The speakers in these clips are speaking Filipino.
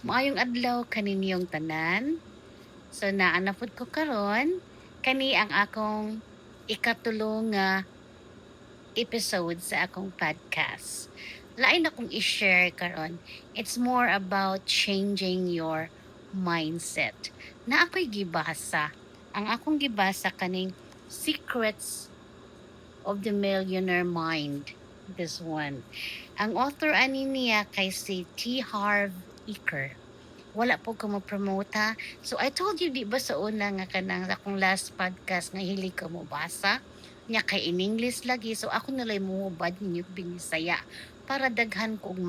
Maayong adlaw kaninyong tanan. So naanapod ko karon kani ang akong ikatulo nga episode sa akong podcast. Lain akong i-share karon. It's more about changing your mindset. Na ako'y gibasa. Ang akong gibasa kaning Secrets of the Millionaire Mind. This one. Ang author ani niya kay si T. Harv Eker. Wala po ko mo-promote ha. So I told you di ba sa una nga kanang akong last podcast nga hilig ko mo basa nya kay in English lagi, so ako nalay mo bad ninyo binisaya para daghan ko og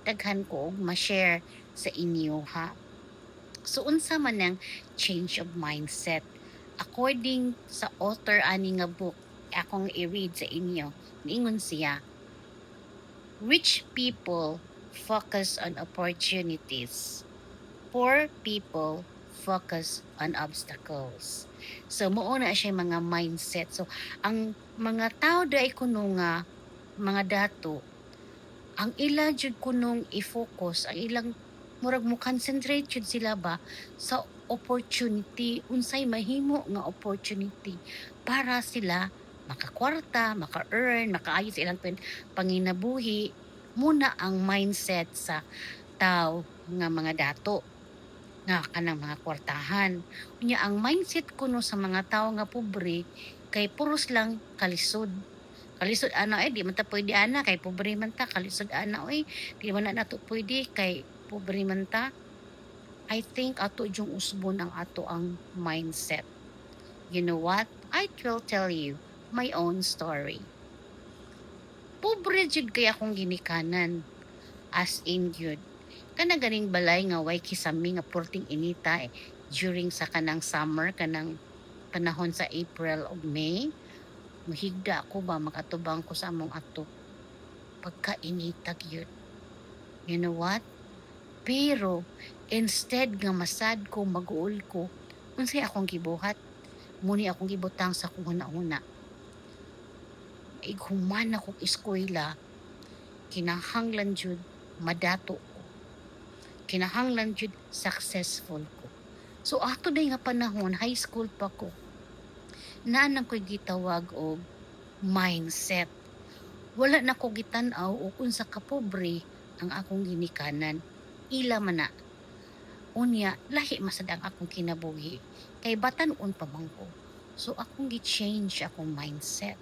daghan ko og ma-share sa inyo ha. So unsa man ang change of mindset according sa author ani nga book akong i-read sa inyo. Niingon siya, rich people focus on opportunities. Poor people focus on obstacles. So, mao na siya mga mindset. So, ang mga tao dai kuno nga mga dato, ang ila jud kunong i-focus, ang ilang murag mo concentrate jud sila ba sa opportunity, unsay mahimo nga opportunity para sila makakwarta, maka-earn, makaayo sa ilang panginabuhi. Muna ang mindset sa tao nga mga dato nga kanang mga kwartahan. Unya ang mindset kuno sa mga tao nga pobre kay puros lang kalisod. Kalisod ana di man ta pwede ana kay pobre man ta, kalisod ana di man na nato pwede kay pobre man ta. I think ato yung usbon ang ato ang mindset. You know what? I will tell you my own story. Pobre jud kay akong ginikanan, as in yun. Kana ganing balay nga way kisami nga purting inita during sa kanang summer, kanang panahon sa April o May. Mahigda ako ba makatubang ko sa among ato pagkainitag yun. You know what? Pero instead nga masad ko, mag-uol ko, unsay akong gibuhat, muni akong gibutang sa kuhuna-una. Ighuman ako eskwela, kinahanglan jud madato ko. Kinahanglan jud successful ko. So ato day nga panahon, high school pa ko, naan ko'y gitawag og mindset. Wala na ko gitan-aw o unsa ka pobre ang akong ginikanan. Ila man na. Unya, lahi masad ang akong kinabuhi. Kay batan-on pa man ko. So akong gi-change akong mindset.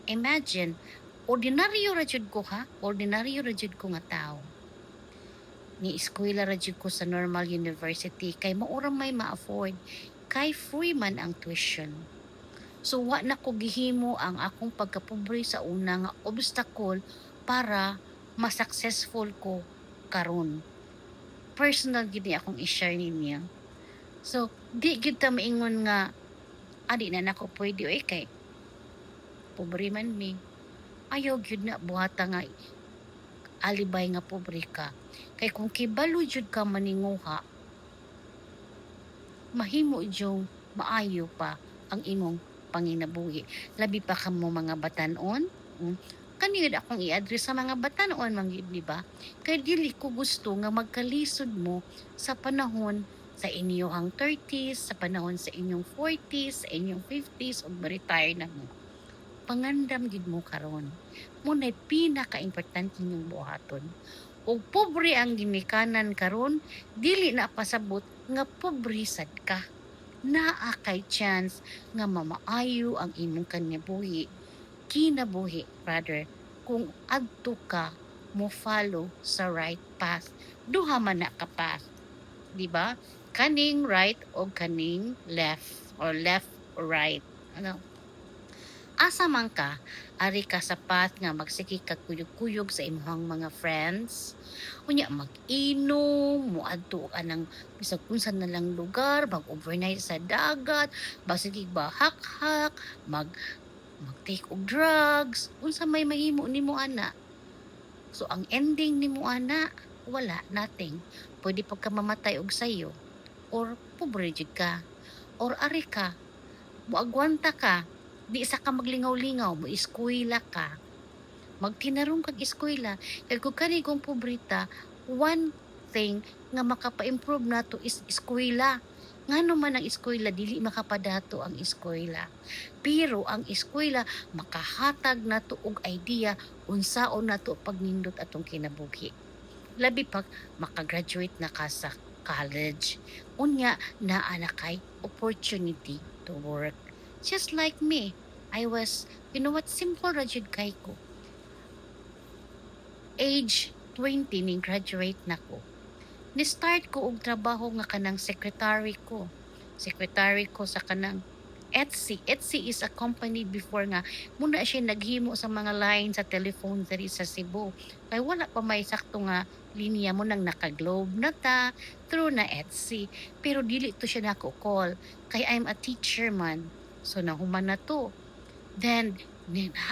Imagine, ordinaryo ra jud ko ha? Ordinaryo ra jud ko nga tao. Ni eskwela ra jud ko sa normal university kay maura may ma-afford. Kay free man ang tuition. So wa na ko gihimo ang akong pagkapobre sa una nga obstacle para ma-successful ko karon. Personal gid akong i-share ninyo. So di gid ta maingon nga adi na nako pwede kay pobre man mi. Ayaw gyud na buhata nga alibay nga pobre ka. Kay kung kibalo jud ka maninguha, mahimo jud maayo pa ang imong panginabuhi. Labi pa ka mo mga batanon. Kaniyod akong i-address sa mga batanon, di ba? Kay dili ko gusto nga magkalisod mo sa panahon sa inyong 30s, sa panahon sa inyong 40s, sa inyong 50s, o ma-retire na mo. Pangandam gid mo karon. Munay pinaka-importante niyong buhaton. O pobre ang ginikanan karon, dili na pasabot nga pobre sad ka. Naa kay chance nga mamaayo ang imong kinabuhi rather, kung adto ka mo follow sa right path. Duha man na ka path. Di ba? Kaning right o kaning left or left or right. Ano? Asa man ka, ari ka sa path nga magsiki ka kuyog-kuyog sa imong mga friends. Unya mag-inom, muadto ka ng bisag unsa na lang lugar, mag-overnight sa dagat, basig bahak-hak, mag-take og drugs, unsa may mahimo nimo ana. So ang ending nimo ana, wala, nothing. Pwede pa ka mamatay og sayo or pobre jud ka or ari ka moagwanta ka. Di sa ka maglingaw-lingaw, mo eskwela ka. Magtinarong kag eskwela. Kaya kung kani kong pobrita, 1/3 thing nga makapa-improve nato is eskwela. Ngano man ang eskwela dili makapadato ang eskwela. Pero ang eskwela makahatag nato og idea unsaon nato pagnindot atong kinabuhi. Labi pag makagraduate na ka sa college. Unya naa na kay opportunity to work. Just like me, I was, you know what, simple ra jud kay ko. Age 20 ning graduate na ko. Ni-start ko og trabaho nga kanang secretary ko. Secretary ko sa kanang Etsy. Etsy is a company before nga muna siya naghimo sa mga line sa telephone diri sa Cebu. Kay wala pa may sakto nga linya mo nang naka-globe na ta through na Etsy. Pero dili to siya nako call kay I'm a teacher man. So nahuman na to. Then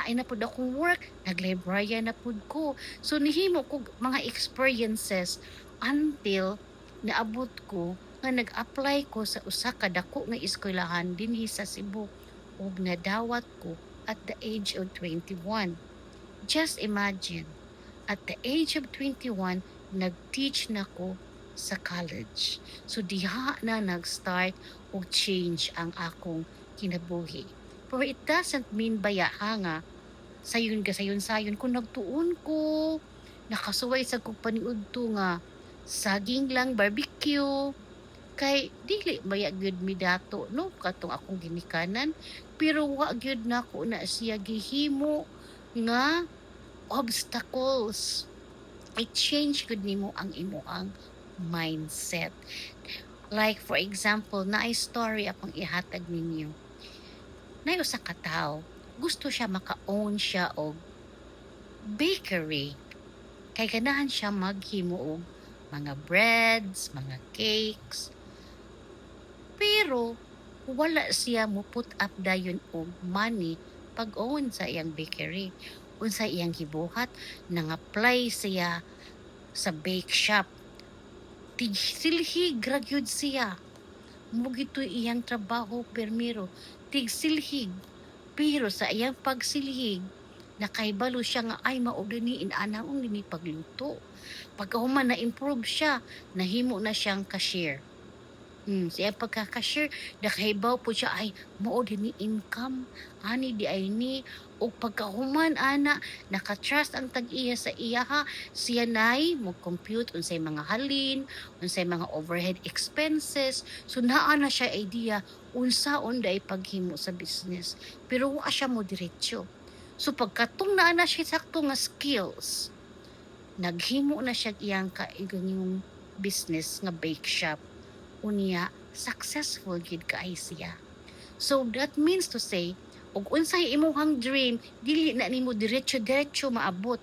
hain na pud akong work, nag-librarian na pud ko. So nihimo ko mga experiences until naabot ko nga nag-apply ko sa usa ka dako nga eskwelahan dinhi sa Cebu ug nadawat ko at the age of 21. Just imagine, at the age of 21, nag-teach na ko sa college. So diha na nag-start og change ang akong kinabuhi. Pero it doesn't mean bayaha nga sayon kung nagtuon ko, nakasuway sa kong paniudto nga saging lang barbecue, kay dili baya gyud mi dato no katong akong ginikanan, pero wa gyud nako na siya gihimo nga obstacles. I-change gud nimo ang imuang mindset. Like for example, naay story akong ihatag ninyo. Nay usa ka tawo, gusto siya maka-own siya og bakery. Kay ganahan siya maghimo og mga breads, mga cakes. Pero wala siya mo put up dayon og money pag-own sa iyang bakery. Unsa iyang gibuhat, nang-apply siya sa bake shop. Tigsilhig ra gyud siya. Mugito iyang trabaho permiro, tigsilhig. Pero sa iyang pagsilhig, nakaibalo siya nga ay mao diniin anaong dini pagluto. Pagkahuman na improve siya, nahimo na siyang cashier. Siya pagka-cashier, nakahibaw po siya ay mao dini income, ani di ay ni o pagkahuman ana naka-trust ang tag-iya sa iya ha, siya nay mo compute unsay mga halin, unsay mga overhead expenses, so naa na siya idea unsaon day paghimo sa business, pero wa siya mo diretso. So pagkatong naa na siya sakto nga skills, naghimo na siya iyang kaiganyong business nga bake shop. Unya successful gid kaay siya. So that means to say, ug unsay imong dream, dili na nimo diretso maabot.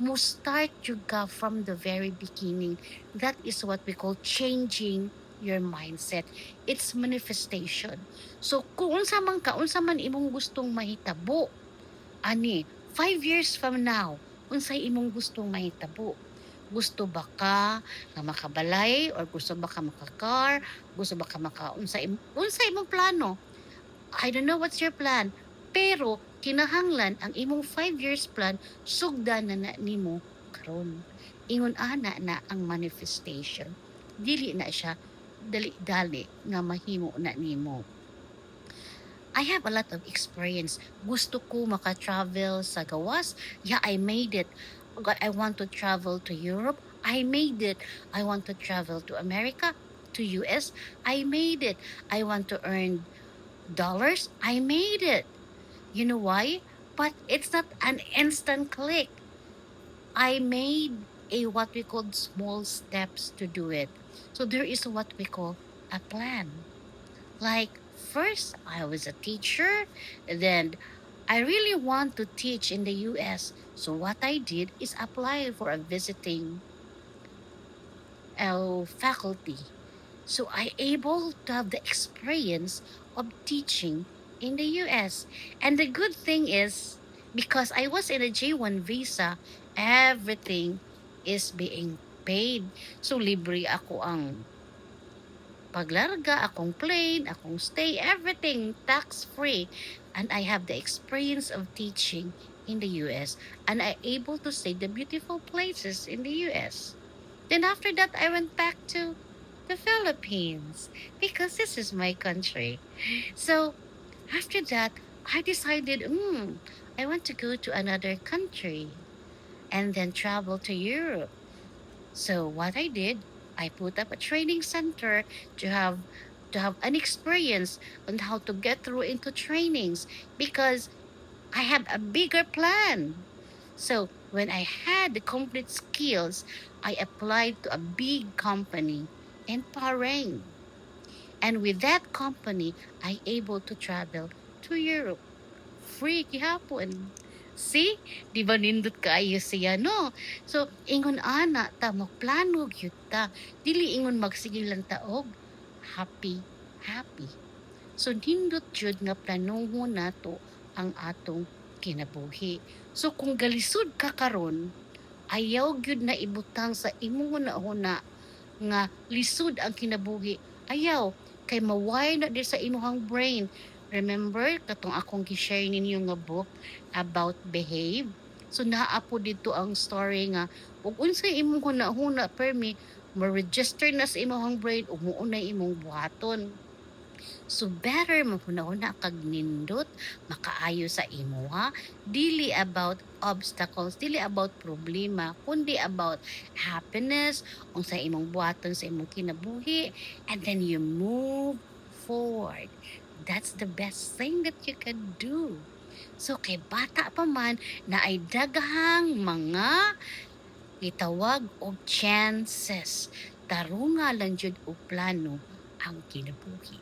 Mo start jud ka from the very beginning. That is what we call changing your mindset. It's manifestation. So kung unsa man imong gustong mahitabo, ani 5 years from now, unsay imong gustong mahitabo? Gusto ba ka nga makabalay or gusto ba ka makakar? Gusto ba ka unsa imong plano? I don't know what's your plan. Pero kinahanglan ang imong 5 years plan sugdan na nimo karon. Ingon ana na ang manifestation. Dili na siya dali-dali nga mahimo na nimo. I have a lot of experience. Gusto ko maka-travel sa gawas. Yeah, I made it. God, I want to travel to Europe. I made it. I want to travel to America, to US. I made it. I want to earn dollars. I made it. You know why? But it's not an instant click. I made what we call small steps to do it. So there is what we call a plan. Like first, I was a teacher. Then I really want to teach in the US. So what I did is apply for a visiting faculty. So I able to have the experience of teaching in the US. And the good thing is, because I was in a J1 visa, everything is being paid. So libre ako ang paglarga, akong plane, akong stay, everything tax-free. And I have the experience of teaching in the US. And I able to see the beautiful places in the US. Then after that, I went back to the Philippines because this is my country. So after that, I decided, I want to go to another country and then travel to Europe. So what I did, I put up a training center to have an experience on how to get through into trainings because I have a bigger plan. So when I had the complete skills, I applied to a big company in Bahrain. And with that company, I able to travel to Europe. Free gihapon. See? Di ba nindot kaayo siya, no? So, ingon ana, ta, magplano gyud ta. Dili ingon magsigil lang ta og happy, happy. So, nindot jud nga planohon nato ang atong kinabuhi. So, kung galisod ka karon, ayaw gyud na ibutang sa imong una nga lisod ang kinabuhi. Ayaw, kay mawire na di sa imuhang brain. Remember, katong akong gi-share ninyo nga book about behave? So, naa po dito ang story nga, ug unsay imong huna-huna, permi, ma-register na sa imuhang brain, ug muunay imong buhaton. So better maghuna-huna kag nindot makaayo sa imuha, dili about obstacles, dili about problema, kundi about happiness unsa imong buhaton sa imong kinabuhi, and then you move forward. That's the best thing that you can do. So kay bata pa man na ay daghang mga gitawag og chances. Tarunga lang jud og plano ang kinabuhi.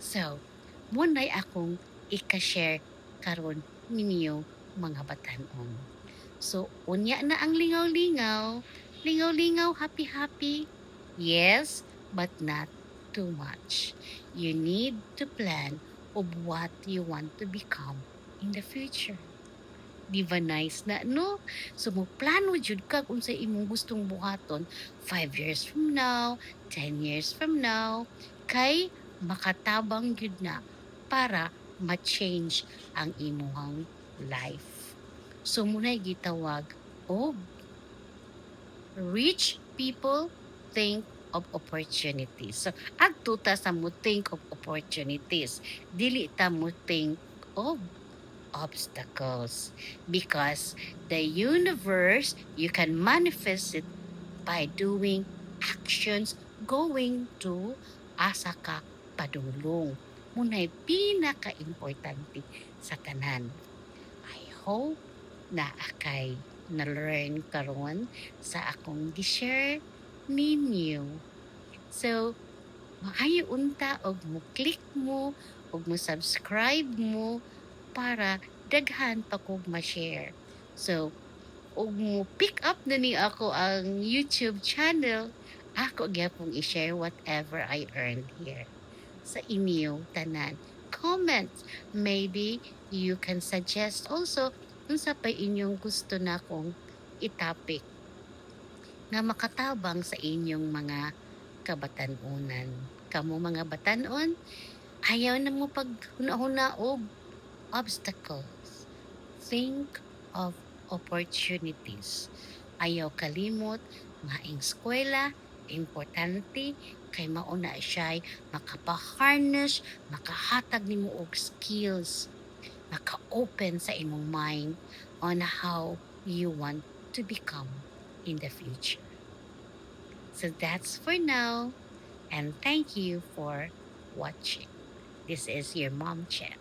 So, muna'y akong ika-share karon ninyo mga batanon. So, unya na ang lingaw-lingaw. Lingaw-lingaw, happy-happy. Yes, but not too much. You need to plan of what you want to become in the future. Di ba nice na, no? So, magplano jud ka kung sa imong gustong buhaton 5 years from now, 10 years from now, kay makatabang jud na para ma-change ang imuhang life. So, muna'y gitawag og rich people think of opportunities. So, adto ta sa mo think of opportunities. Dili ta mo think of obstacles because the universe, you can manifest it by doing actions going to asa ka padulong. Muna'y pinaka-importante sa tanan. I hope na akay na-learn karon sa akong gi-share ninyo. So, maayo unta og mo click mo og mo subscribe mo para daghan pa kog ma-share. So, ug mo pick up na ni ako ang YouTube channel, ako gyapon i-share whatever I earned here sa inyo tanan. Comment, maybe you can suggest also unsa pa inyong gusto na kong itapik nga makatabang sa inyong mga kabatanunan. Kamo mga batanon, ayaw na mo pag huna-huna og obstacles. Think of opportunities. Ayaw kalimot, maing eskwela, importante, kay mauna siya'y makapaharness, makahatag nimo og skills, maka-open sa imong mind on how you want to become in the future. So that's for now, and thank you for watching. This is your Mom Chat.